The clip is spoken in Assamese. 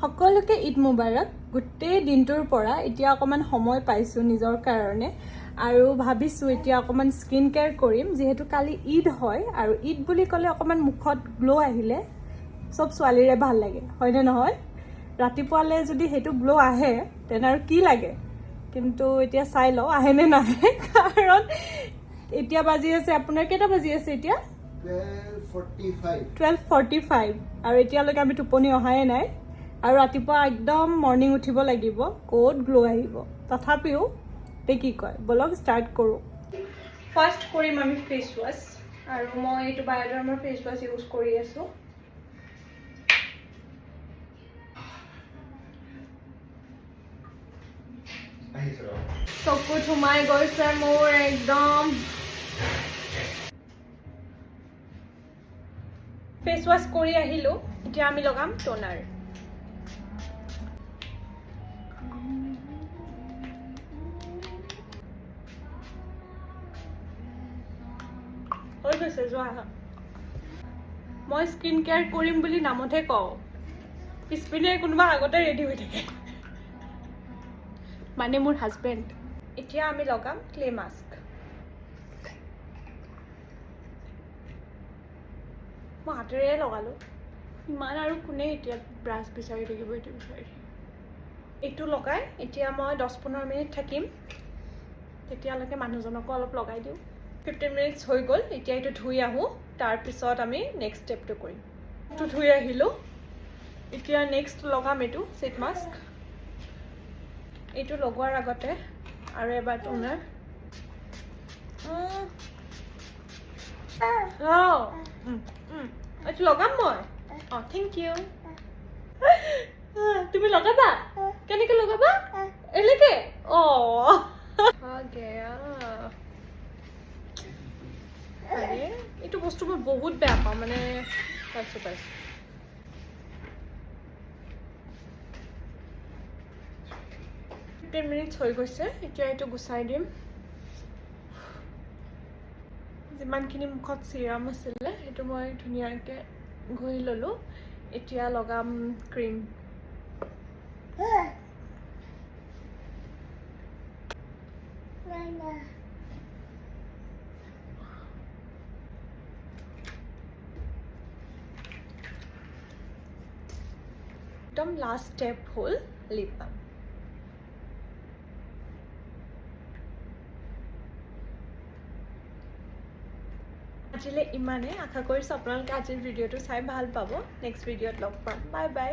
সকলোকে ঈদ মুবাৰক। গোটেই দিনটোৰ পৰা এতিয়া অকণমান সময় পাইছোঁ নিজৰ কাৰণে আৰু ভাবিছোঁ এতিয়া অকণমান স্কিন কেয়াৰ কৰিম, যিহেতু কালি ঈদ হয় আৰু ঈদ বুলি ক'লে অকণমান মুখত গ্ল' আহিলে চব ছোৱালীৰে ভাল লাগে, হয়নে নহয়? ৰাতিপুৱালৈ যদি সেইটো গ্ল' আহে তেনে আৰু কি লাগে, কিন্তু এতিয়া চাই লওঁ আহেনে নাহে। কাৰণ এতিয়া বাজি আছে আপোনাৰ, কেইটা বাজি আছে এতিয়া? 12:45 আৰু এতিয়ালৈকে আমি টোপনি অহাই নাই আৰু ৰাতিপুৱা একদম মৰ্ণিং উঠিব লাগিব, ক'ত গ্ল' আহিব। তথাপিও তে কি কয়, বলক ষ্টাৰ্ট কৰোঁ। ফাৰ্ষ্ট কৰিম আমি ফেচ ৱাছ আৰু মই এইটো বায়'ডাৰ্মাৰ ফেচ ৱাছ ইউজ কৰি আছোঁ। চকুত সোমাই গৈছে মোৰ একদম। ফেচ ৱাছ কৰি আহিলোঁ, এতিয়া আমি লগাম টোনাৰ। হৈ গৈছে, যোৱা। মই স্কিন কেয়াৰ কৰিম বুলি নামতহে কওঁ, পিছপিনে কোনোবা আগতে ৰেডি হৈ থাকে, মানে মোৰ হাজবেণ্ড। এতিয়া আমি লগাম ক্লে মাস্ক। মই হাতেৰে লগালোঁ, ইমান আৰু কোনে এতিয়া ব্ৰাছ বিচাৰি থাকিব, এইটো বিচাৰি। এইটো লগাই এতিয়া মই 10-15 মিনিট থাকিম, তেতিয়ালৈকে মানুহজনকো অলপ লগাই দিওঁ। 15 মিনিটছ হৈ গ'ল, এতিয়া এইটো ধুই আহোঁ, তাৰপিছত আমি নেক্সট ষ্টেপটো কৰিম। এইটো ধুই আহিলোঁ, এতিয়া নেক্সট লগাম এইটো চিট মাস্ক। এইটো লগোৱাৰ আগতে আৰু এবাৰ টোনাৰ। এইটো লগাম মই। Thank you. তুমি লগাবা? কেনেকৈ লগাবা? এনেকৈ? আৰে এইটো বস্তু মই বহুত বেয়া পাওঁ, মানে পাইছোঁ 15 মিনিটছ হৈ গৈছে, এতিয়া এইটো গুচাই দিম। যিমানখিনি মুখত চিৰাম আছিলে সেইটো মই ধুনীয়াকৈ ঘঁহি ল'লোঁ। এতিয়া লগাম ক্ৰীম। একদম লাষ্ট ষ্টেপ হ'ল লিপ বাম। আজিলৈ ইমানে, আশা কৰিছোঁ আপোনালোকে আজিৰ ভিডিঅ'টো চাই ভাল পাব। নেক্সট ভিডিঅ'ত লগ পাম, বাই বাই।